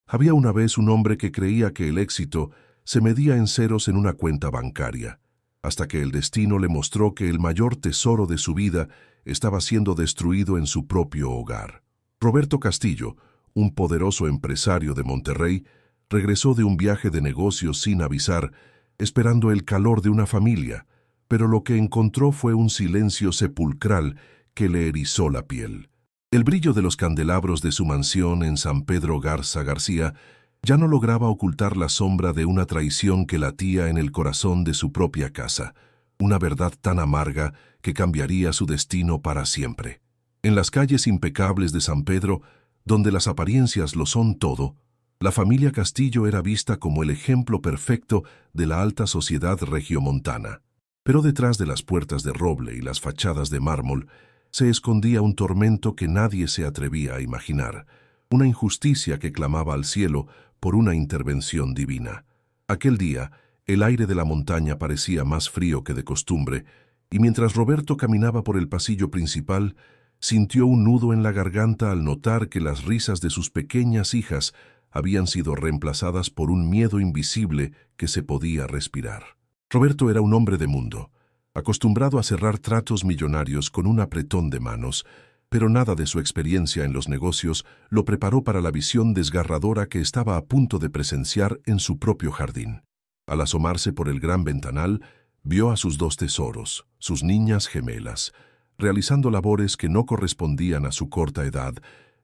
Había una vez un hombre que creía que el éxito se medía en ceros en una cuenta bancaria, hasta que el destino le mostró que el mayor tesoro de su vida estaba siendo destruido en su propio hogar. Roberto Castillo, un poderoso empresario de Monterrey, regresó de un viaje de negocios sin avisar, esperando el calor de una familia, pero lo que encontró fue un silencio sepulcral que le erizó la piel. El brillo de los candelabros de su mansión en San Pedro Garza García ya no lograba ocultar la sombra de una traición que latía en el corazón de su propia casa, una verdad tan amarga que cambiaría su destino para siempre. En las calles impecables de San Pedro, donde las apariencias lo son todo, la familia Castillo era vista como el ejemplo perfecto de la alta sociedad regiomontana. Pero detrás de las puertas de roble y las fachadas de mármol se escondía un tormento que nadie se atrevía a imaginar, una injusticia que clamaba al cielo por una intervención divina. Aquel día, el aire de la montaña parecía más frío que de costumbre, y mientras Roberto caminaba por el pasillo principal, sintió un nudo en la garganta al notar que las risas de sus pequeñas hijas habían sido reemplazadas por un miedo invisible que se podía respirar. Roberto era un hombre de mundo, acostumbrado a cerrar tratos millonarios con un apretón de manos, pero nada de su experiencia en los negocios lo preparó para la visión desgarradora que estaba a punto de presenciar en su propio jardín. Al asomarse por el gran ventanal, vio a sus dos tesoros, sus niñas gemelas, realizando labores que no correspondían a su corta edad,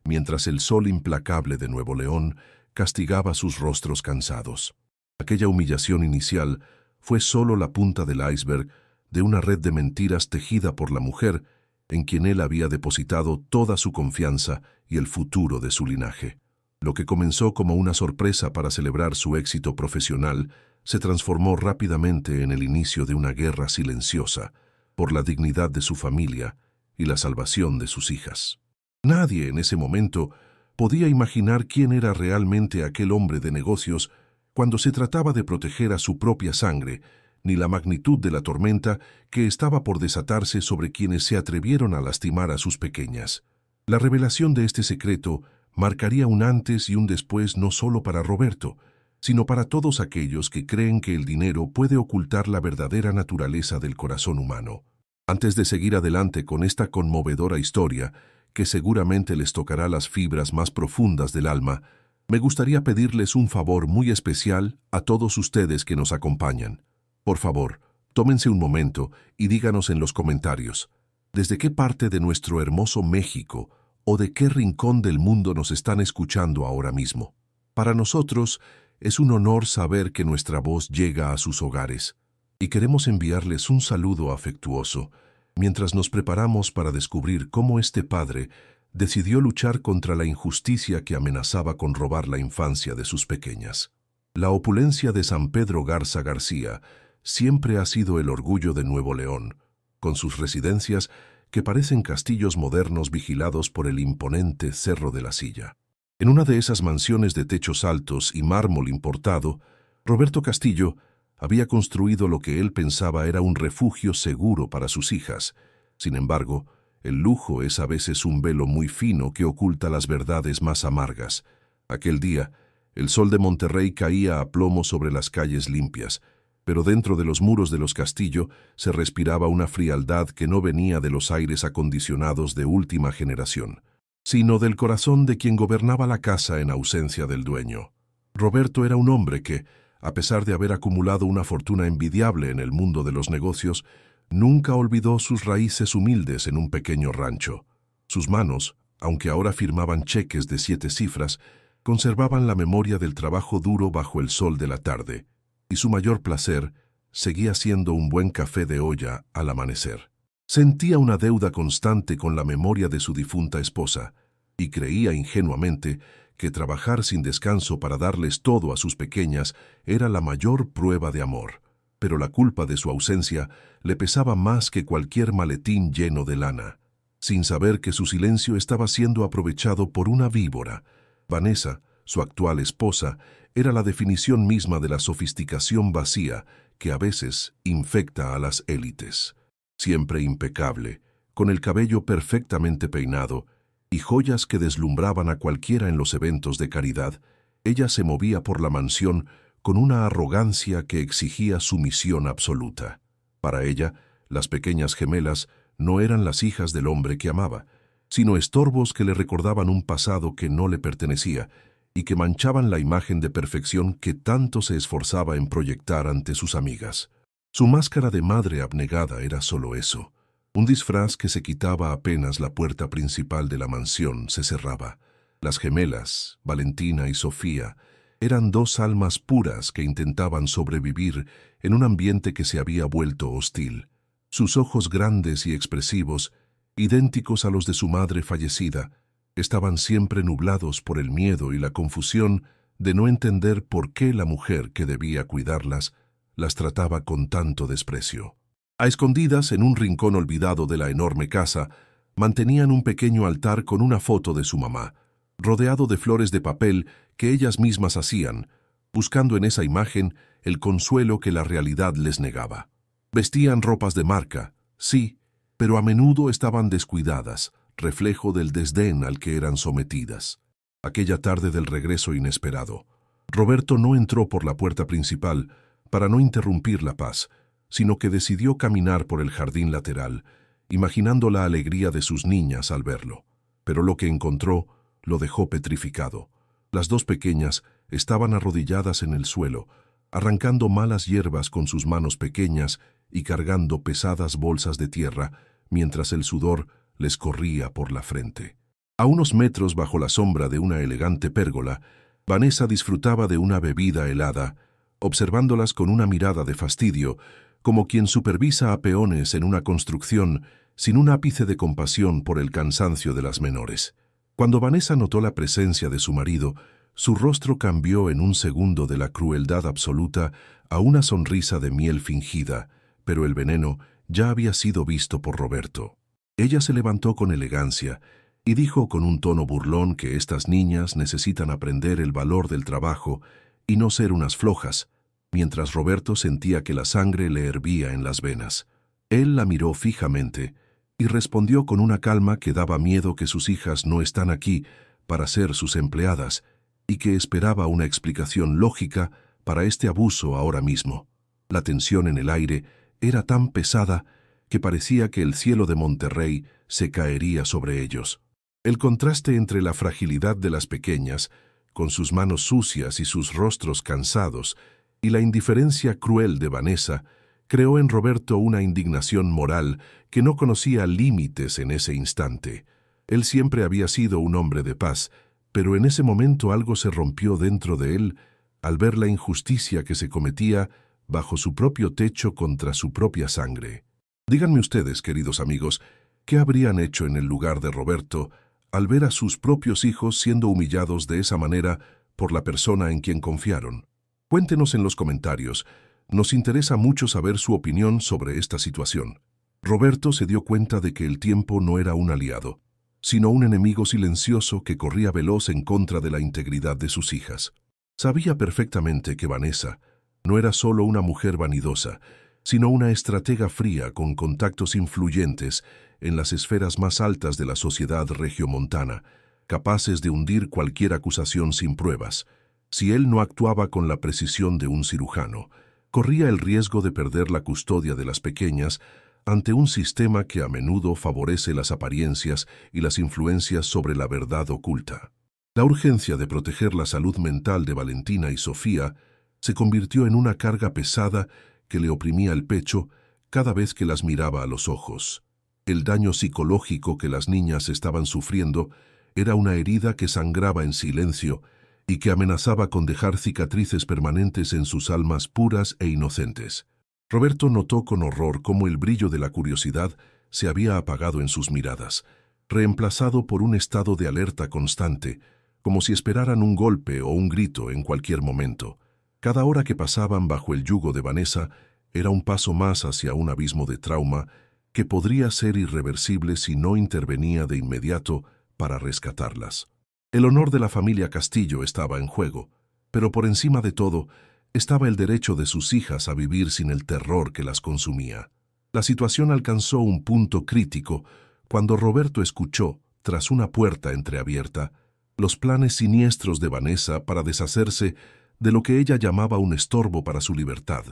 mientras el sol implacable de Nuevo León castigaba sus rostros cansados. Aquella humillación inicial fue solo la punta del iceberg de una red de mentiras tejida por la mujer en quien él había depositado toda su confianza y el futuro de su linaje. Lo que comenzó como una sorpresa para celebrar su éxito profesional se transformó rápidamente en el inicio de una guerra silenciosa por la dignidad de su familia y la salvación de sus hijas. Nadie en ese momento podía imaginar quién era realmente aquel hombre de negocios cuando se trataba de proteger a su propia sangre, ni la magnitud de la tormenta que estaba por desatarse sobre quienes se atrevieron a lastimar a sus pequeñas. La revelación de este secreto marcaría un antes y un después no solo para Roberto, sino para todos aquellos que creen que el dinero puede ocultar la verdadera naturaleza del corazón humano. Antes de seguir adelante con esta conmovedora historia, que seguramente les tocará las fibras más profundas del alma, me gustaría pedirles un favor muy especial a todos ustedes que nos acompañan. Por favor, tómense un momento y díganos en los comentarios, ¿desde qué parte de nuestro hermoso México o de qué rincón del mundo nos están escuchando ahora mismo? Para nosotros es un honor saber que nuestra voz llega a sus hogares y queremos enviarles un saludo afectuoso mientras nos preparamos para descubrir cómo este padre decidió luchar contra la injusticia que amenazaba con robar la infancia de sus pequeñas. La opulencia de San Pedro Garza García siempre ha sido el orgullo de Nuevo León, con sus residencias que parecen castillos modernos vigilados por el imponente Cerro de la Silla. En una de esas mansiones de techos altos y mármol importado, Roberto Castillo había construido lo que él pensaba era un refugio seguro para sus hijas. Sin embargo, el lujo es a veces un velo muy fino que oculta las verdades más amargas. Aquel día, el sol de Monterrey caía a plomo sobre las calles limpias, pero dentro de los muros de los Castillo se respiraba una frialdad que no venía de los aires acondicionados de última generación, sino del corazón de quien gobernaba la casa en ausencia del dueño. Roberto era un hombre que, a pesar de haber acumulado una fortuna envidiable en el mundo de los negocios, nunca olvidó sus raíces humildes en un pequeño rancho. Sus manos, aunque ahora firmaban cheques de 7 cifras, conservaban la memoria del trabajo duro bajo el sol de la tarde, y su mayor placer seguía siendo un buen café de olla al amanecer. Sentía una deuda constante con la memoria de su difunta esposa, y creía ingenuamente que trabajar sin descanso para darles todo a sus pequeñas era la mayor prueba de amor. Pero la culpa de su ausencia le pesaba más que cualquier maletín lleno de lana, sin saber que su silencio estaba siendo aprovechado por una víbora. Vanessa, su actual esposa, era la definición misma de la sofisticación vacía que a veces infecta a las élites. Siempre impecable, con el cabello perfectamente peinado y joyas que deslumbraban a cualquiera en los eventos de caridad, Ella se movía por la mansión con una arrogancia que exigía sumisión absoluta. Para ella, las pequeñas gemelas no eran las hijas del hombre que amaba, sino estorbos que le recordaban un pasado que no le pertenecía y que manchaban la imagen de perfección que tanto se esforzaba en proyectar ante sus amigas. Su máscara de madre abnegada era solo eso, un disfraz que se quitaba apenas la puerta principal de la mansión se cerraba. Las gemelas, Valentina y Sofía, eran dos almas puras que intentaban sobrevivir en un ambiente que se había vuelto hostil. Sus ojos grandes y expresivos, idénticos a los de su madre fallecida, estaban siempre nublados por el miedo y la confusión de no entender por qué la mujer que debía cuidarlas las trataba con tanto desprecio. A escondidas, en un rincón olvidado de la enorme casa, mantenían un pequeño altar con una foto de su mamá, rodeado de flores de papel que ellas mismas hacían, buscando en esa imagen el consuelo que la realidad les negaba. Vestían ropas de marca, sí, pero a menudo estaban descuidadas, reflejo del desdén al que eran sometidas. Aquella tarde del regreso inesperado, Roberto no entró por la puerta principal para no interrumpir la paz, sino que decidió caminar por el jardín lateral, imaginando la alegría de sus niñas al verlo. Pero lo que encontró lo dejó petrificado. Las dos pequeñas estaban arrodilladas en el suelo, arrancando malas hierbas con sus manos pequeñas y cargando pesadas bolsas de tierra, mientras el sudor les corría por la frente. A unos metros bajo la sombra de una elegante pérgola, Vanessa disfrutaba de una bebida helada, observándolas con una mirada de fastidio, como quien supervisa a peones en una construcción sin un ápice de compasión por el cansancio de las menores. Cuando Vanessa notó la presencia de su marido, su rostro cambió en un segundo de la crueldad absoluta a una sonrisa de miel fingida, pero el veneno ya había sido visto por Roberto. Ella se levantó con elegancia y dijo con un tono burlón que estas niñas necesitan aprender el valor del trabajo y no ser unas flojas, mientras Roberto sentía que la sangre le hervía en las venas. Él la miró fijamente y respondió con una calma que daba miedo que sus hijas no están aquí para ser sus empleadas y que esperaba una explicación lógica para este abuso ahora mismo. La tensión en el aire era tan pesada que parecía que el cielo de Monterrey se caería sobre ellos. El contraste entre la fragilidad de las pequeñas, con sus manos sucias y sus rostros cansados, y la indiferencia cruel de Vanessa, creó en Roberto una indignación moral que no conocía límites en ese instante. Él siempre había sido un hombre de paz, pero en ese momento algo se rompió dentro de él al ver la injusticia que se cometía bajo su propio techo contra su propia sangre. Díganme ustedes, queridos amigos, ¿qué habrían hecho en el lugar de Roberto al ver a sus propios hijos siendo humillados de esa manera por la persona en quien confiaron? Cuéntenos en los comentarios. Nos interesa mucho saber su opinión sobre esta situación. Roberto se dio cuenta de que el tiempo no era un aliado, sino un enemigo silencioso que corría veloz en contra de la integridad de sus hijas. Sabía perfectamente que Vanessa no era solo una mujer vanidosa, sino una estratega fría con contactos influyentes en las esferas más altas de la sociedad regiomontana, capaces de hundir cualquier acusación sin pruebas. Si él no actuaba con la precisión de un cirujano, corría el riesgo de perder la custodia de las pequeñas ante un sistema que a menudo favorece las apariencias y las influencias sobre la verdad oculta. La urgencia de proteger la salud mental de Valentina y Sofía se convirtió en una carga pesada que le oprimía el pecho cada vez que las miraba a los ojos. El daño psicológico que las niñas estaban sufriendo era una herida que sangraba en silencio y que amenazaba con dejar cicatrices permanentes en sus almas puras e inocentes. Roberto notó con horror cómo el brillo de la curiosidad se había apagado en sus miradas, reemplazado por un estado de alerta constante, como si esperaran un golpe o un grito en cualquier momento. Cada hora que pasaban bajo el yugo de Vanessa era un paso más hacia un abismo de trauma que podría ser irreversible si no intervenía de inmediato para rescatarlas. El honor de la familia Castillo estaba en juego, pero por encima de todo estaba el derecho de sus hijas a vivir sin el terror que las consumía. La situación alcanzó un punto crítico cuando Roberto escuchó, tras una puerta entreabierta, los planes siniestros de Vanessa para deshacerse de lo que ella llamaba un estorbo para su libertad.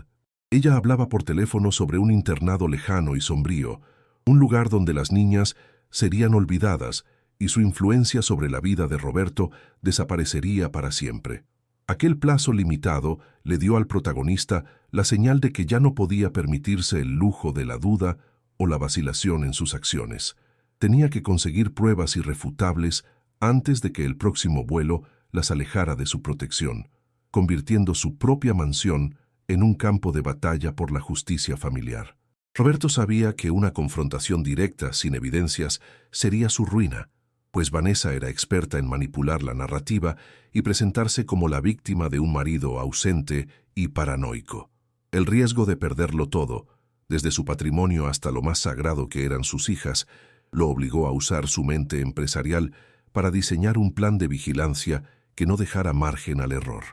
Ella hablaba por teléfono sobre un internado lejano y sombrío, un lugar donde las niñas serían olvidadas y su influencia sobre la vida de Roberto desaparecería para siempre. Aquel plazo limitado le dio al protagonista la señal de que ya no podía permitirse el lujo de la duda o la vacilación en sus acciones. Tenía que conseguir pruebas irrefutables antes de que el próximo vuelo las alejara de su protección, convirtiendo su propia mansión en un campo de batalla por la justicia familiar. Roberto sabía que una confrontación directa, sin evidencias, sería su ruina, pues Vanessa era experta en manipular la narrativa y presentarse como la víctima de un marido ausente y paranoico. El riesgo de perderlo todo, desde su patrimonio hasta lo más sagrado que eran sus hijas, lo obligó a usar su mente empresarial para diseñar un plan de vigilancia que no dejara margen al error.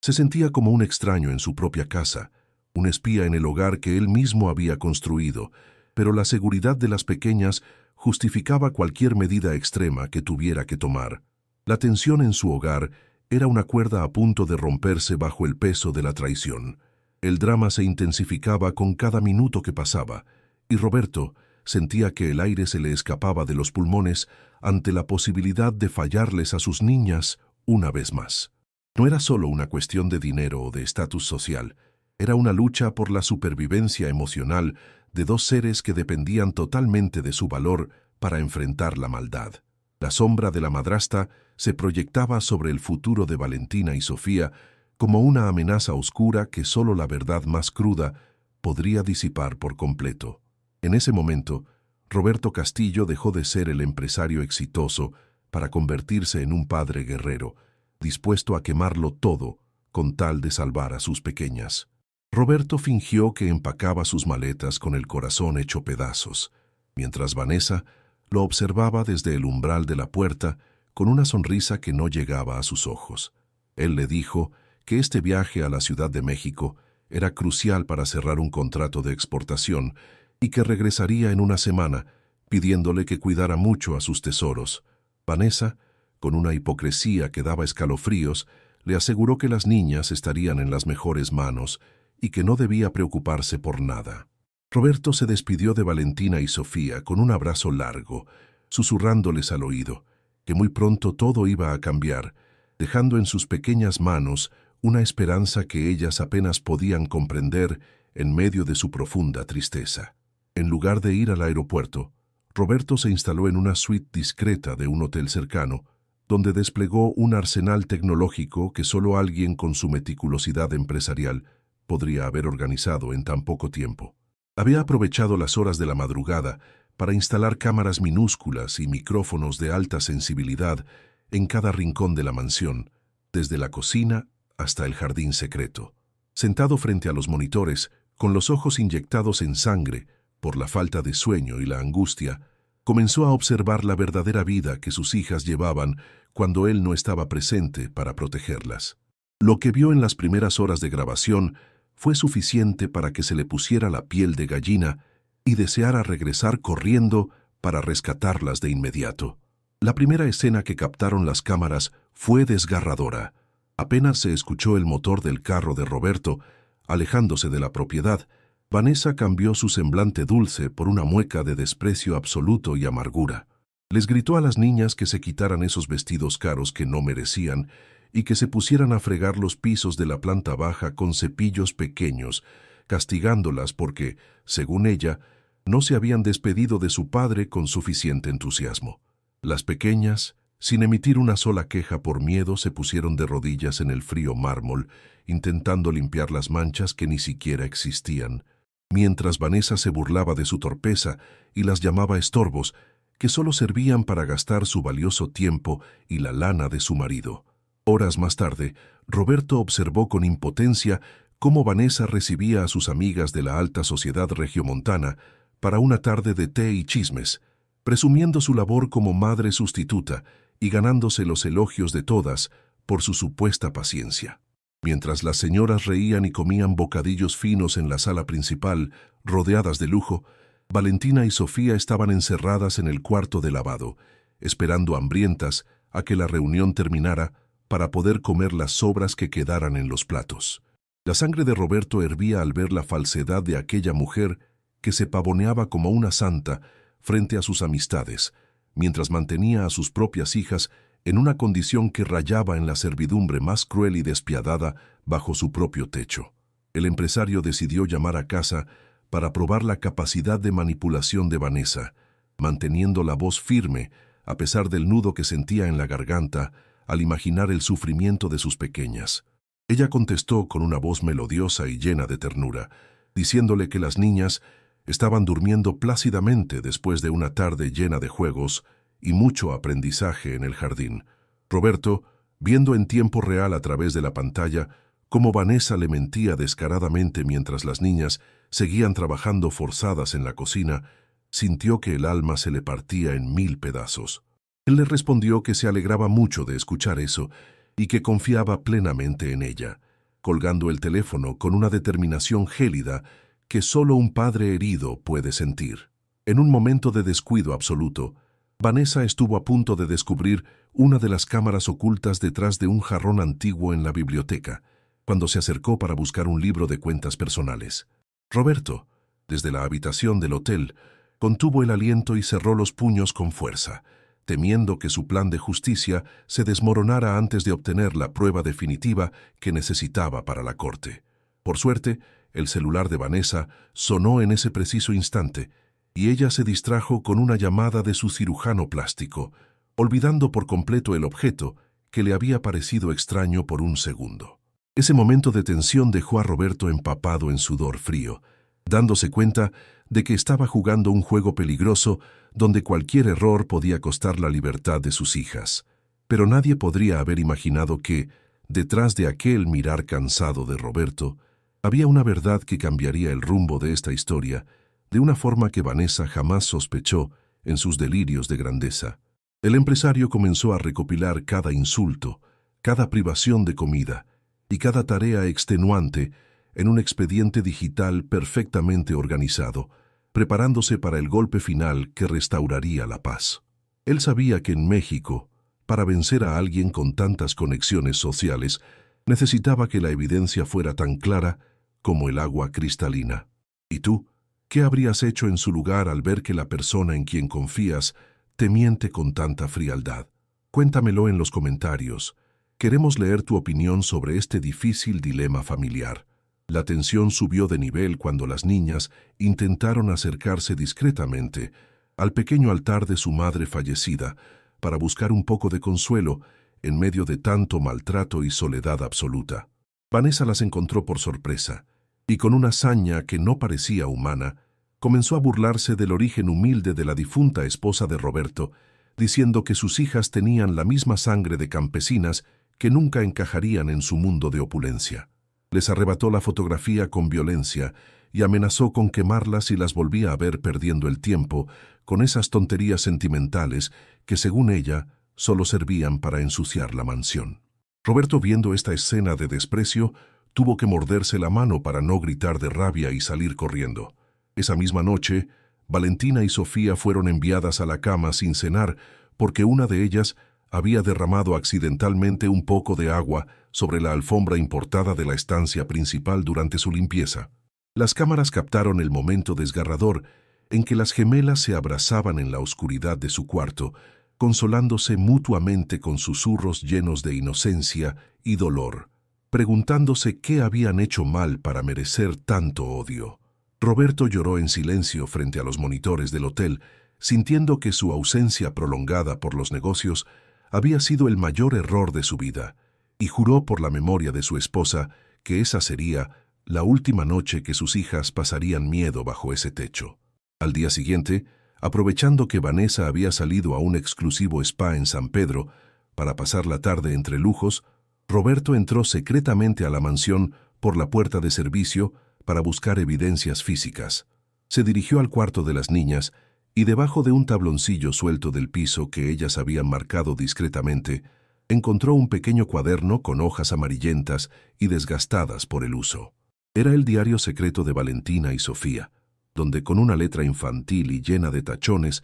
Se sentía como un extraño en su propia casa, un espía en el hogar que él mismo había construido, pero la seguridad de las pequeñas justificaba cualquier medida extrema que tuviera que tomar. La tensión en su hogar era una cuerda a punto de romperse bajo el peso de la traición. El drama se intensificaba con cada minuto que pasaba, y Roberto sentía que el aire se le escapaba de los pulmones ante la posibilidad de fallarles a sus niñas una vez más. No era solo una cuestión de dinero o de estatus social, era una lucha por la supervivencia emocional de dos seres que dependían totalmente de su valor para enfrentar la maldad. La sombra de la madrastra se proyectaba sobre el futuro de Valentina y Sofía como una amenaza oscura que solo la verdad más cruda podría disipar por completo. En ese momento, Roberto Castillo dejó de ser el empresario exitoso para convertirse en un padre guerrero, dispuesto a quemarlo todo con tal de salvar a sus pequeñas. Roberto fingió que empacaba sus maletas con el corazón hecho pedazos, mientras Vanessa lo observaba desde el umbral de la puerta con una sonrisa que no llegaba a sus ojos. Él le dijo que este viaje a la Ciudad de México era crucial para cerrar un contrato de exportación y que regresaría en una semana, pidiéndole que cuidara mucho a sus tesoros. Vanessa, con una hipocresía que daba escalofríos, le aseguró que las niñas estarían en las mejores manos y que no debía preocuparse por nada. Roberto se despidió de Valentina y Sofía con un abrazo largo, susurrándoles al oído que muy pronto todo iba a cambiar, dejando en sus pequeñas manos una esperanza que ellas apenas podían comprender en medio de su profunda tristeza. En lugar de ir al aeropuerto, Roberto se instaló en una suite discreta de un hotel cercano, donde desplegó un arsenal tecnológico que solo alguien con su meticulosidad empresarial podría haber organizado en tan poco tiempo. Había aprovechado las horas de la madrugada para instalar cámaras minúsculas y micrófonos de alta sensibilidad en cada rincón de la mansión, desde la cocina hasta el jardín secreto. Sentado frente a los monitores, con los ojos inyectados en sangre por la falta de sueño y la angustia, comenzó a observar la verdadera vida que sus hijas llevaban cuando él no estaba presente para protegerlas. Lo que vio en las primeras horas de grabación fue suficiente para que se le pusiera la piel de gallina y deseara regresar corriendo para rescatarlas de inmediato. La primera escena que captaron las cámaras fue desgarradora. Apenas se escuchó el motor del carro de Roberto, alejándose de la propiedad, Vanessa cambió su semblante dulce por una mueca de desprecio absoluto y amargura. Les gritó a las niñas que se quitaran esos vestidos caros que no merecían y que se pusieran a fregar los pisos de la planta baja con cepillos pequeños, castigándolas porque, según ella, no se habían despedido de su padre con suficiente entusiasmo. Las pequeñas, sin emitir una sola queja por miedo, se pusieron de rodillas en el frío mármol, intentando limpiar las manchas que ni siquiera existían, mientras Vanessa se burlaba de su torpeza y las llamaba estorbos, que solo servían para gastar su valioso tiempo y la lana de su marido. Horas más tarde, Roberto observó con impotencia cómo Vanessa recibía a sus amigas de la alta sociedad regiomontana para una tarde de té y chismes, presumiendo su labor como madre sustituta y ganándose los elogios de todas por su supuesta paciencia. Mientras las señoras reían y comían bocadillos finos en la sala principal, rodeadas de lujo, Valentina y Sofía estaban encerradas en el cuarto de lavado, esperando hambrientas a que la reunión terminara para poder comer las sobras que quedaran en los platos. La sangre de Roberto hervía al ver la falsedad de aquella mujer que se pavoneaba como una santa frente a sus amistades, mientras mantenía a sus propias hijas en una condición que rayaba en la servidumbre más cruel y despiadada bajo su propio techo. El empresario decidió llamar a casa para probar la capacidad de manipulación de Vanessa, manteniendo la voz firme a pesar del nudo que sentía en la garganta al imaginar el sufrimiento de sus pequeñas. Ella contestó con una voz melodiosa y llena de ternura, diciéndole que las niñas estaban durmiendo plácidamente después de una tarde llena de juegos y mucho aprendizaje en el jardín. Roberto, viendo en tiempo real a través de la pantalla cómo Vanessa le mentía descaradamente mientras las niñas seguían trabajando forzadas en la cocina, sintió que el alma se le partía en 1000 pedazos. Él le respondió que se alegraba mucho de escuchar eso y que confiaba plenamente en ella, colgando el teléfono con una determinación gélida que solo un padre herido puede sentir. En un momento de descuido absoluto, Vanessa estuvo a punto de descubrir una de las cámaras ocultas detrás de un jarrón antiguo en la biblioteca, cuando se acercó para buscar un libro de cuentas personales. Roberto, desde la habitación del hotel, contuvo el aliento y cerró los puños con fuerza, temiendo que su plan de justicia se desmoronara antes de obtener la prueba definitiva que necesitaba para la corte. Por suerte, el celular de Vanessa sonó en ese preciso instante, y ella se distrajo con una llamada de su cirujano plástico, olvidando por completo el objeto que le había parecido extraño por un segundo. Ese momento de tensión dejó a Roberto empapado en sudor frío, dándose cuenta de que estaba jugando un juego peligroso donde cualquier error podía costar la libertad de sus hijas. Pero nadie podría haber imaginado que, detrás de aquel mirar cansado de Roberto, había una verdad que cambiaría el rumbo de esta historia de una forma que Vanessa jamás sospechó en sus delirios de grandeza. El empresario comenzó a recopilar cada insulto, cada privación de comida y cada tarea extenuante en un expediente digital perfectamente organizado, preparándose para el golpe final que restauraría la paz. Él sabía que en México, para vencer a alguien con tantas conexiones sociales, necesitaba que la evidencia fuera tan clara como el agua cristalina. ¿Y tú? ¿Qué habrías hecho en su lugar al ver que la persona en quien confías te miente con tanta frialdad? Cuéntamelo en los comentarios. Queremos leer tu opinión sobre este difícil dilema familiar. La tensión subió de nivel cuando las niñas intentaron acercarse discretamente al pequeño altar de su madre fallecida para buscar un poco de consuelo en medio de tanto maltrato y soledad absoluta. Vanessa las encontró por sorpresa y con una saña que no parecía humana, comenzó a burlarse del origen humilde de la difunta esposa de Roberto, diciendo que sus hijas tenían la misma sangre de campesinas que nunca encajarían en su mundo de opulencia. Les arrebató la fotografía con violencia y amenazó con quemarlas si las volvía a ver perdiendo el tiempo con esas tonterías sentimentales que, según ella, solo servían para ensuciar la mansión. Roberto, viendo esta escena de desprecio, tuvo que morderse la mano para no gritar de rabia y salir corriendo. Esa misma noche, Valentina y Sofía fueron enviadas a la cama sin cenar porque una de ellas había derramado accidentalmente un poco de agua sobre la alfombra importada de la estancia principal durante su limpieza. Las cámaras captaron el momento desgarrador en que las gemelas se abrazaban en la oscuridad de su cuarto, consolándose mutuamente con susurros llenos de inocencia y dolor, preguntándose qué habían hecho mal para merecer tanto odio. Roberto lloró en silencio frente a los monitores del hotel, sintiendo que su ausencia prolongada por los negocios había sido el mayor error de su vida, y juró por la memoria de su esposa que esa sería la última noche que sus hijas pasarían miedo bajo ese techo. Al día siguiente, aprovechando que Vanessa había salido a un exclusivo spa en San Pedro para pasar la tarde entre lujos, Roberto entró secretamente a la mansión por la puerta de servicio para buscar evidencias físicas. Se dirigió al cuarto de las niñas y debajo de un tabloncillo suelto del piso que ellas habían marcado discretamente, encontró un pequeño cuaderno con hojas amarillentas y desgastadas por el uso. Era el diario secreto de Valentina y Sofía, donde con una letra infantil y llena de tachones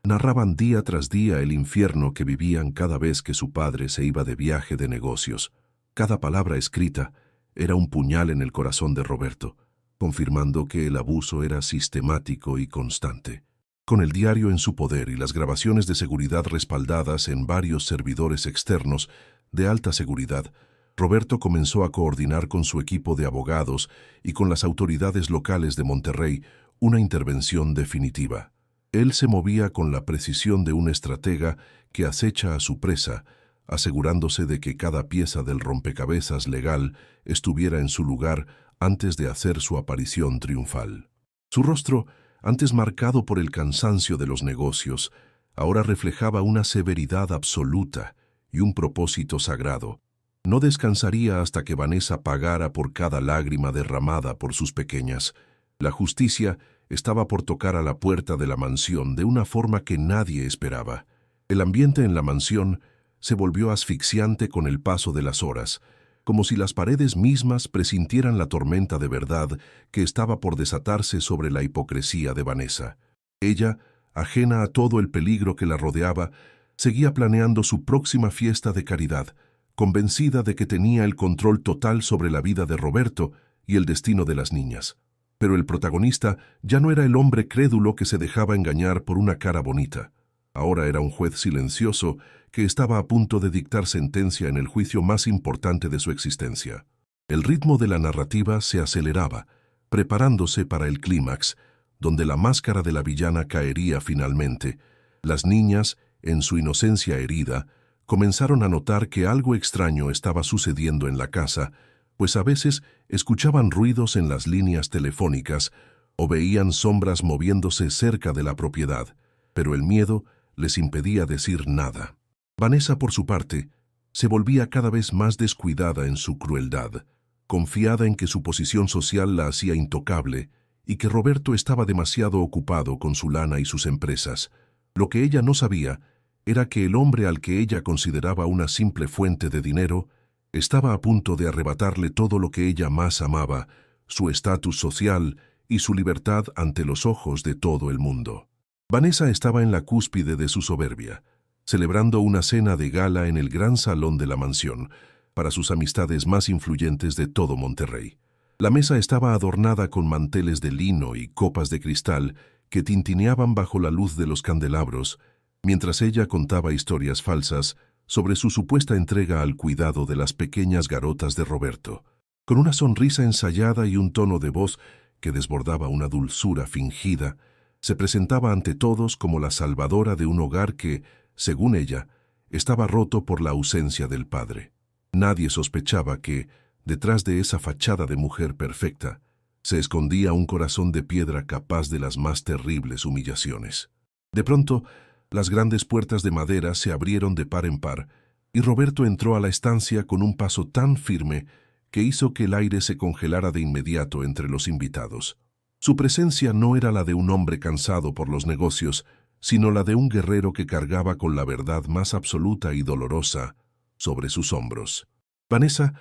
Narraban día tras día el infierno que vivían cada vez que su padre se iba de viaje de negocios. Cada palabra escrita era un puñal en el corazón de Roberto, confirmando que el abuso era sistemático y constante. Con el diario en su poder y las grabaciones de seguridad respaldadas en varios servidores externos de alta seguridad, Roberto comenzó a coordinar con su equipo de abogados y con las autoridades locales de Monterrey una intervención definitiva. Él se movía con la precisión de un estratega que acecha a su presa, asegurándose de que cada pieza del rompecabezas legal estuviera en su lugar antes de hacer su aparición triunfal. Su rostro, antes marcado por el cansancio de los negocios, ahora reflejaba una severidad absoluta y un propósito sagrado. No descansaría hasta que Vanessa pagara por cada lágrima derramada por sus pequeñas. La justicia estaba por tocar a la puerta de la mansión de una forma que nadie esperaba. El ambiente en la mansión se volvió asfixiante con el paso de las horas, como si las paredes mismas presintieran la tormenta de verdad que estaba por desatarse sobre la hipocresía de Vanessa. Ella, ajena a todo el peligro que la rodeaba, seguía planeando su próxima fiesta de caridad, convencida de que tenía el control total sobre la vida de Roberto y el destino de las niñas. Pero el protagonista ya no era el hombre crédulo que se dejaba engañar por una cara bonita. Ahora era un juez silencioso que estaba a punto de dictar sentencia en el juicio más importante de su existencia. El ritmo de la narrativa se aceleraba, preparándose para el clímax, donde la máscara de la villana caería finalmente. Las niñas, en su inocencia herida, comenzaron a notar que algo extraño estaba sucediendo en la casa, pues a veces escuchaban ruidos en las líneas telefónicas o veían sombras moviéndose cerca de la propiedad, pero el miedo les impedía decir nada. Vanessa, por su parte, se volvía cada vez más descuidada en su crueldad, confiada en que su posición social la hacía intocable y que Roberto estaba demasiado ocupado con su lana y sus empresas. Lo que ella no sabía era que el hombre al que ella consideraba una simple fuente de dinero estaba a punto de arrebatarle todo lo que ella más amaba, su estatus social y su libertad ante los ojos de todo el mundo. Vanessa estaba en la cúspide de su soberbia, celebrando una cena de gala en el gran salón de la mansión, para sus amistades más influyentes de todo Monterrey. La mesa estaba adornada con manteles de lino y copas de cristal que tintineaban bajo la luz de los candelabros, mientras ella contaba historias falsas sobre su supuesta entrega al cuidado de las pequeñas garotas de Roberto. Con una sonrisa ensayada y un tono de voz que desbordaba una dulzura fingida, se presentaba ante todos como la salvadora de un hogar que, según ella, estaba roto por la ausencia del padre. Nadie sospechaba que, detrás de esa fachada de mujer perfecta, se escondía un corazón de piedra capaz de las más terribles humillaciones. De pronto, las grandes puertas de madera se abrieron de par en par, y Roberto entró a la estancia con un paso tan firme que hizo que el aire se congelara de inmediato entre los invitados. Su presencia no era la de un hombre cansado por los negocios, sino la de un guerrero que cargaba con la verdad más absoluta y dolorosa sobre sus hombros. Vanessa,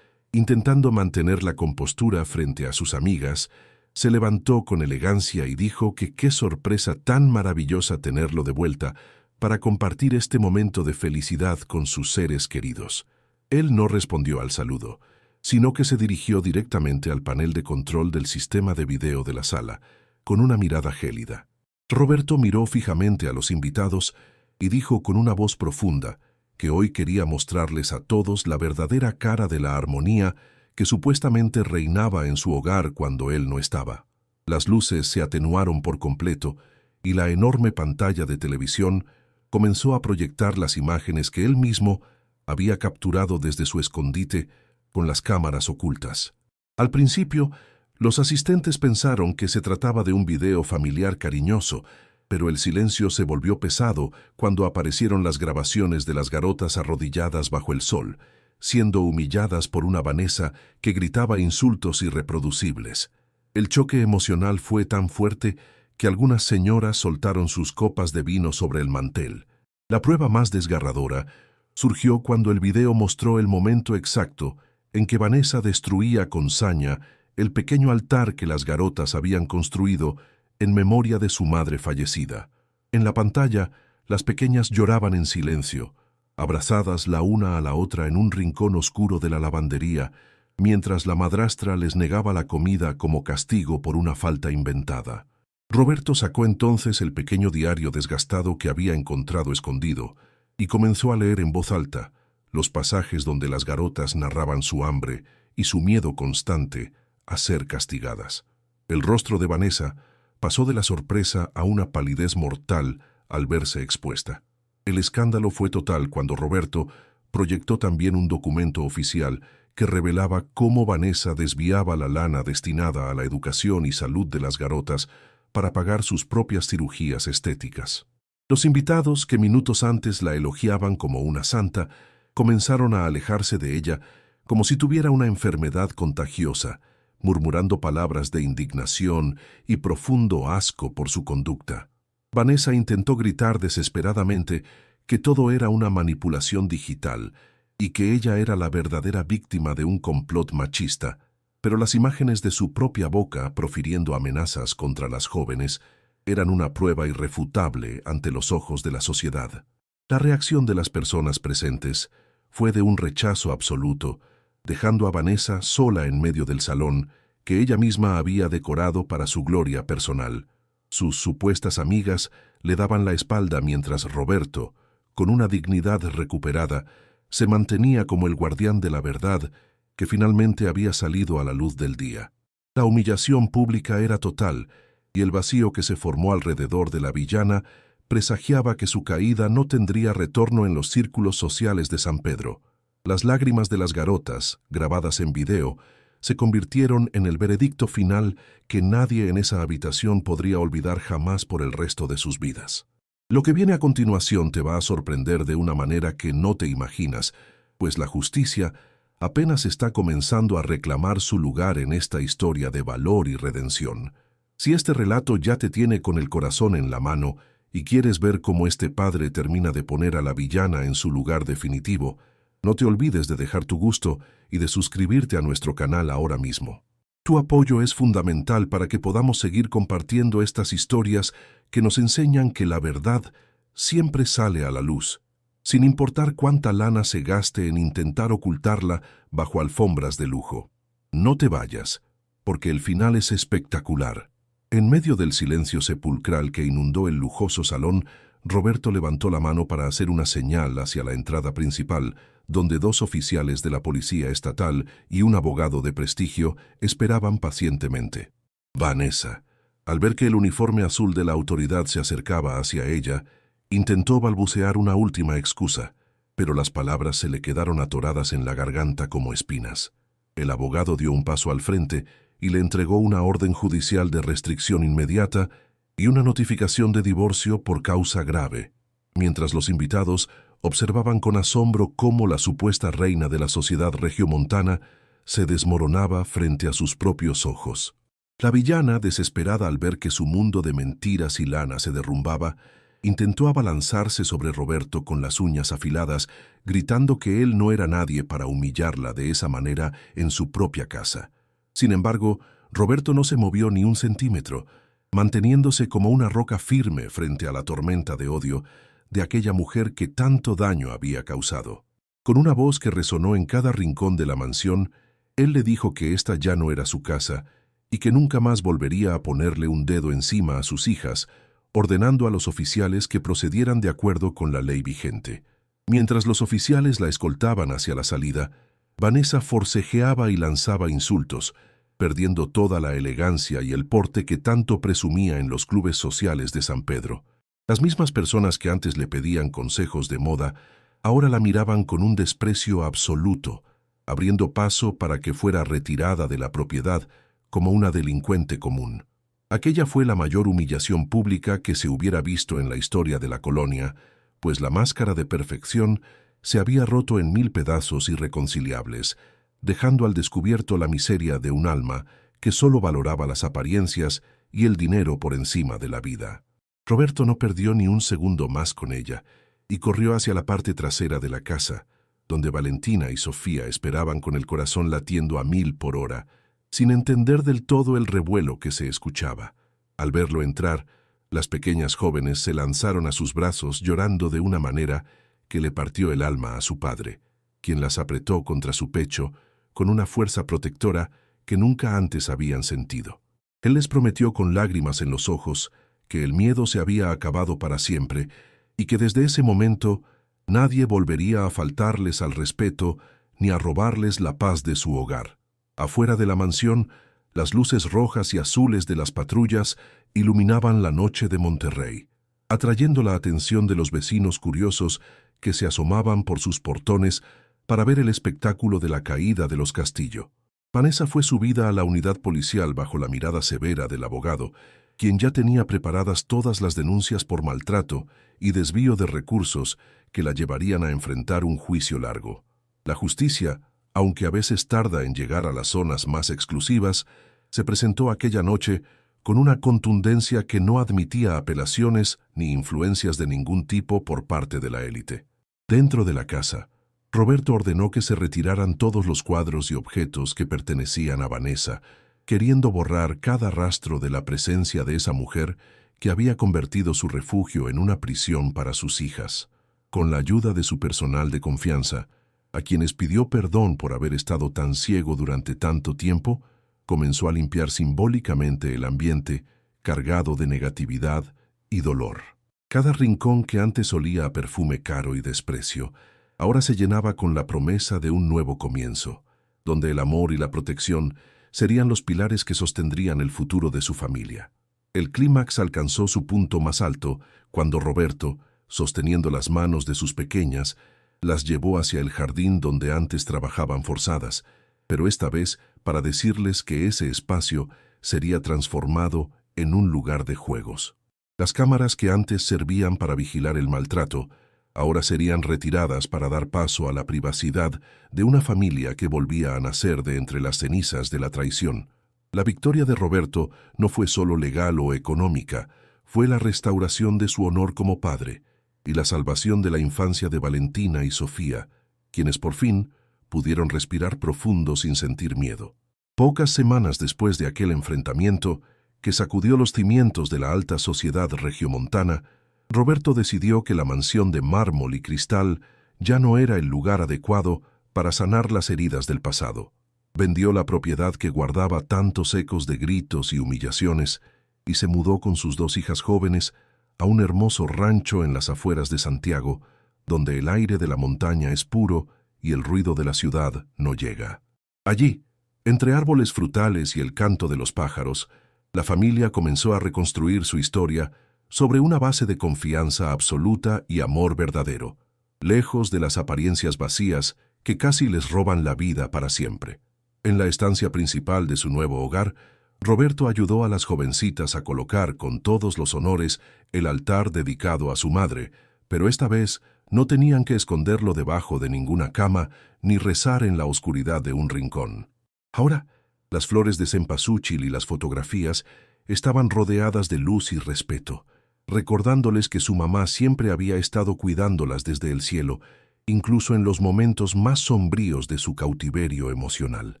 intentando mantener la compostura frente a sus amigas, se levantó con elegancia y dijo que qué sorpresa tan maravillosa tenerlo de vuelta para compartir este momento de felicidad con sus seres queridos. Él no respondió al saludo, sino que se dirigió directamente al panel de control del sistema de video de la sala, con una mirada gélida. Roberto miró fijamente a los invitados y dijo con una voz profunda que hoy quería mostrarles a todos la verdadera cara de la armonía que supuestamente reinaba en su hogar cuando él no estaba. Las luces se atenuaron por completo y la enorme pantalla de televisión comenzó a proyectar las imágenes que él mismo había capturado desde su escondite con las cámaras ocultas. Al principio, los asistentes pensaron que se trataba de un video familiar cariñoso, pero el silencio se volvió pesado cuando aparecieron las grabaciones de las garotas arrodilladas bajo el sol, siendo humilladas por una Vanessa que gritaba insultos irreproducibles. El choque emocional fue tan fuerte que algunas señoras soltaron sus copas de vino sobre el mantel. La prueba más desgarradora surgió cuando el video mostró el momento exacto en que Vanessa destruía con saña el pequeño altar que las garotas habían construido en memoria de su madre fallecida. En la pantalla, Las pequeñas lloraban en silencio, abrazadas la una a la otra en un rincón oscuro de la lavandería, mientras la madrastra les negaba la comida como castigo por una falta inventada. Roberto sacó entonces el pequeño diario desgastado que había encontrado escondido y comenzó a leer en voz alta los pasajes donde las garotas narraban su hambre y su miedo constante a ser castigadas. El rostro de Vanessa pasó de la sorpresa a una palidez mortal al verse expuesta. El escándalo fue total cuando Roberto proyectó también un documento oficial que revelaba cómo Vanessa desviaba la lana destinada a la educación y salud de las garotas para pagar sus propias cirugías estéticas. Los invitados, que minutos antes la elogiaban como una santa, comenzaron a alejarse de ella como si tuviera una enfermedad contagiosa, murmurando palabras de indignación y profundo asco por su conducta. Vanessa intentó gritar desesperadamente que todo era una manipulación digital y que ella era la verdadera víctima de un complot machista, pero las imágenes de su propia boca profiriendo amenazas contra las jóvenes eran una prueba irrefutable ante los ojos de la sociedad. La reacción de las personas presentes fue de un rechazo absoluto, dejando a Vanessa sola en medio del salón que ella misma había decorado para su gloria personal. Sus supuestas amigas le daban la espalda mientras Roberto, con una dignidad recuperada, se mantenía como el guardián de la verdad que finalmente había salido a la luz del día. La humillación pública era total y el vacío que se formó alrededor de la villana presagiaba que su caída no tendría retorno en los círculos sociales de San Pedro. Las lágrimas de las garotas, grabadas en video, se convirtieron en el veredicto final que nadie en esa habitación podría olvidar jamás por el resto de sus vidas. Lo que viene a continuación te va a sorprender de una manera que no te imaginas, pues la justicia apenas está comenzando a reclamar su lugar en esta historia de valor y redención. Si este relato ya te tiene con el corazón en la mano y quieres ver cómo este padre termina de poner a la villana en su lugar definitivo, no te olvides de dejar tu gusto y de suscribirte a nuestro canal ahora mismo. Tu apoyo es fundamental para que podamos seguir compartiendo estas historias que nos enseñan que la verdad siempre sale a la luz, sin importar cuánta lana se gaste en intentar ocultarla bajo alfombras de lujo. No te vayas, porque el final es espectacular. En medio del silencio sepulcral que inundó el lujoso salón, Roberto levantó la mano para hacer una señal hacia la entrada principal, donde dos oficiales de la policía estatal y un abogado de prestigio esperaban pacientemente. Vanessa, al ver que el uniforme azul de la autoridad se acercaba hacia ella, intentó balbucear una última excusa, pero las palabras se le quedaron atoradas en la garganta como espinas. El abogado dio un paso al frente y le entregó una orden judicial de restricción inmediata y una notificación de divorcio por causa grave, mientras los invitados observaban con asombro cómo la supuesta reina de la sociedad regiomontana se desmoronaba frente a sus propios ojos. La villana, desesperada al ver que su mundo de mentiras y lana se derrumbaba, intentó abalanzarse sobre Roberto con las uñas afiladas, gritando que él no era nadie para humillarla de esa manera en su propia casa. Sin embargo, Roberto no se movió ni un centímetro, manteniéndose como una roca firme frente a la tormenta de odio de aquella mujer que tanto daño había causado. Con una voz que resonó en cada rincón de la mansión, él le dijo que esta ya no era su casa y que nunca más volvería a ponerle un dedo encima a sus hijas, ordenando a los oficiales que procedieran de acuerdo con la ley vigente. Mientras los oficiales la escoltaban hacia la salida, Vanessa forcejeaba y lanzaba insultos, perdiendo toda la elegancia y el porte que tanto presumía en los clubes sociales de San Pedro. Las mismas personas que antes le pedían consejos de moda, ahora la miraban con un desprecio absoluto, abriendo paso para que fuera retirada de la propiedad como una delincuente común. Aquella fue la mayor humillación pública que se hubiera visto en la historia de la colonia, pues la máscara de perfección se había roto en 1000 pedazos irreconciliables, dejando al descubierto la miseria de un alma que solo valoraba las apariencias y el dinero por encima de la vida. Roberto no perdió ni un segundo más con ella y corrió hacia la parte trasera de la casa, donde Valentina y Sofía esperaban con el corazón latiendo a 1000 por hora, sin entender del todo el revuelo que se escuchaba. Al verlo entrar, Las pequeñas jóvenes se lanzaron a sus brazos llorando de una manera que le partió el alma a su padre, quien las apretó contra su pecho con una fuerza protectora que nunca antes habían sentido. Él les prometió con lágrimas en los ojos que el miedo se había acabado para siempre y que desde ese momento nadie volvería a faltarles al respeto ni a robarles la paz de su hogar. Afuera de la mansión, las luces rojas y azules de las patrullas iluminaban la noche de Monterrey, atrayendo la atención de los vecinos curiosos que se asomaban por sus portones para ver el espectáculo de la caída de los Castillo. Vanessa fue subida a la unidad policial bajo la mirada severa del abogado, quien ya tenía preparadas todas las denuncias por maltrato y desvío de recursos que la llevarían a enfrentar un juicio largo. La justicia, aunque a veces tarda en llegar a las zonas más exclusivas, se presentó aquella noche con una contundencia que no admitía apelaciones ni influencias de ningún tipo por parte de la élite. Dentro de la casa, Roberto ordenó que se retiraran todos los cuadros y objetos que pertenecían a Vanessa, queriendo borrar cada rastro de la presencia de esa mujer que había convertido su refugio en una prisión para sus hijas. Con la ayuda de su personal de confianza, a quienes pidió perdón por haber estado tan ciego durante tanto tiempo, comenzó a limpiar simbólicamente el ambiente cargado de negatividad y dolor. Cada rincón que antes olía a perfume caro y desprecio, ahora se llenaba con la promesa de un nuevo comienzo, donde el amor y la protección serían los pilares que sostendrían el futuro de su familia. El clímax alcanzó su punto más alto cuando Roberto, sosteniendo las manos de sus pequeñas, las llevó hacia el jardín donde antes trabajaban forzadas, pero esta vez para decirles que ese espacio sería transformado en un lugar de juegos. Las cámaras que antes servían para vigilar el maltrato, ahora serían retiradas para dar paso a la privacidad de una familia que volvía a nacer de entre las cenizas de la traición. La victoria de Roberto no fue solo legal o económica, fue la restauración de su honor como padre y la salvación de la infancia de Valentina y Sofía, quienes por fin pudieron respirar profundo sin sentir miedo. Pocas semanas después de aquel enfrentamiento, que sacudió los cimientos de la alta sociedad regiomontana, Roberto decidió que la mansión de mármol y cristal ya no era el lugar adecuado para sanar las heridas del pasado. Vendió la propiedad que guardaba tantos ecos de gritos y humillaciones y se mudó con sus dos hijas jóvenes a un hermoso rancho en las afueras de Santiago, donde el aire de la montaña es puro y el ruido de la ciudad no llega. Allí, entre árboles frutales y el canto de los pájaros, la familia comenzó a reconstruir su historia sobre una base de confianza absoluta y amor verdadero, lejos de las apariencias vacías que casi les roban la vida para siempre. En la estancia principal de su nuevo hogar, Roberto ayudó a las jovencitas a colocar con todos los honores el altar dedicado a su madre, pero esta vez no tenían que esconderlo debajo de ninguna cama ni rezar en la oscuridad de un rincón. Ahora, las flores de cempasúchil y las fotografías estaban rodeadas de luz y respeto, recordándoles que su mamá siempre había estado cuidándolas desde el cielo, incluso en los momentos más sombríos de su cautiverio emocional.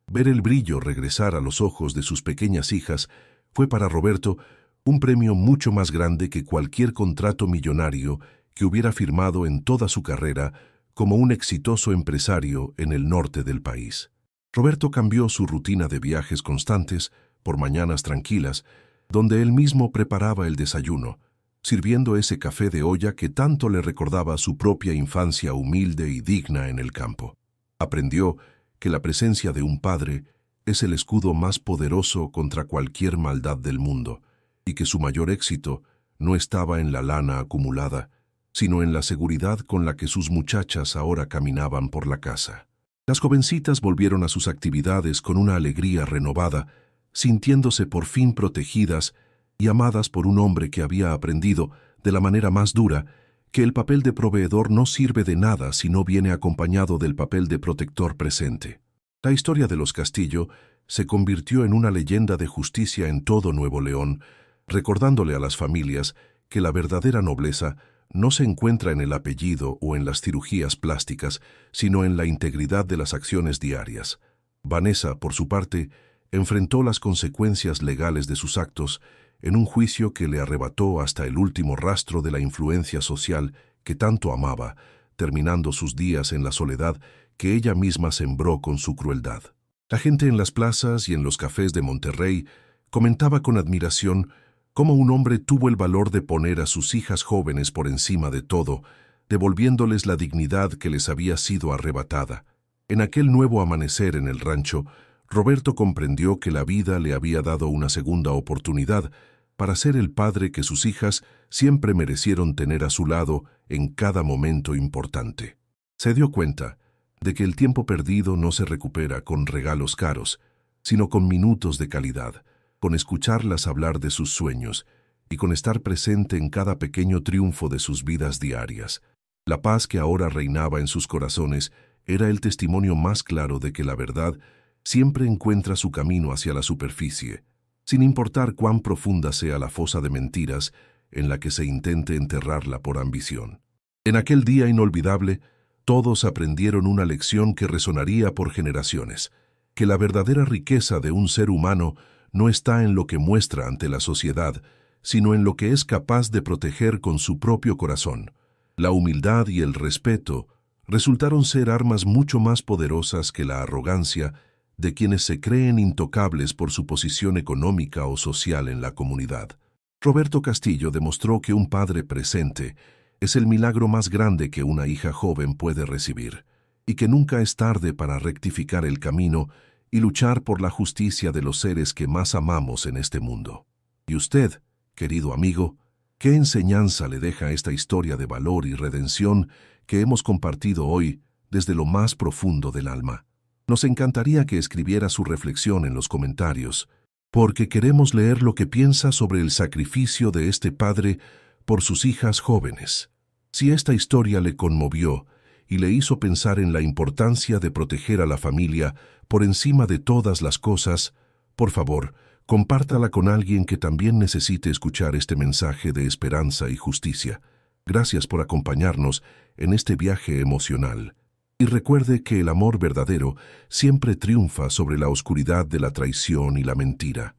Ver el brillo regresar a los ojos de sus pequeñas hijas fue para Roberto un premio mucho más grande que cualquier contrato millonario que hubiera firmado en toda su carrera como un exitoso empresario en el norte del país. Roberto cambió su rutina de viajes constantes por mañanas tranquilas, donde él mismo preparaba el desayuno, sirviendo ese café de olla que tanto le recordaba su propia infancia humilde y digna en el campo. Aprendió que la presencia de un padre es el escudo más poderoso contra cualquier maldad del mundo, y que su mayor éxito no estaba en la lana acumulada, sino en la seguridad con la que sus muchachas ahora caminaban por la casa. Las jovencitas volvieron a sus actividades con una alegría renovada, sintiéndose por fin protegidas y amadas por un hombre que había aprendido, de la manera más dura, que el papel de proveedor no sirve de nada si no viene acompañado del papel de protector presente. La historia de los Castillo se convirtió en una leyenda de justicia en todo Nuevo León, recordándole a las familias que la verdadera nobleza no se encuentra en el apellido o en las cirugías plásticas, sino en la integridad de las acciones diarias. Vanessa, por su parte, enfrentó las consecuencias legales de sus actos, en un juicio que le arrebató hasta el último rastro de la influencia social que tanto amaba, terminando sus días en la soledad que ella misma sembró con su crueldad. La gente en las plazas y en los cafés de Monterrey comentaba con admiración cómo un hombre tuvo el valor de poner a sus hijas jóvenes por encima de todo, devolviéndoles la dignidad que les había sido arrebatada. En aquel nuevo amanecer en el rancho, Roberto comprendió que la vida le había dado una segunda oportunidad para ser el padre que sus hijas siempre merecieron tener a su lado en cada momento importante. Se dio cuenta de que el tiempo perdido no se recupera con regalos caros, sino con minutos de calidad, con escucharlas hablar de sus sueños y con estar presente en cada pequeño triunfo de sus vidas diarias. La paz que ahora reinaba en sus corazones era el testimonio más claro de que la verdad siempre encuentra su camino hacia la superficie, sin importar cuán profunda sea la fosa de mentiras en la que se intente enterrarla por ambición. En aquel día inolvidable, todos aprendieron una lección que resonaría por generaciones, que la verdadera riqueza de un ser humano no está en lo que muestra ante la sociedad, sino en lo que es capaz de proteger con su propio corazón. La humildad y el respeto resultaron ser armas mucho más poderosas que la arrogancia de quienes se creen intocables por su posición económica o social en la comunidad. Roberto Castillo demostró que un padre presente es el milagro más grande que una hija joven puede recibir, y que nunca es tarde para rectificar el camino y luchar por la justicia de los seres que más amamos en este mundo. ¿Y usted, querido amigo, qué enseñanza le deja esta historia de valor y redención que hemos compartido hoy desde lo más profundo del alma? Nos encantaría que escribiera su reflexión en los comentarios, porque queremos leer lo que piensa sobre el sacrificio de este padre por sus hijas jóvenes. Si esta historia le conmovió y le hizo pensar en la importancia de proteger a la familia por encima de todas las cosas, por favor, compártala con alguien que también necesite escuchar este mensaje de esperanza y justicia. Gracias por acompañarnos en este viaje emocional. Y recuerde que el amor verdadero siempre triunfa sobre la oscuridad de la traición y la mentira.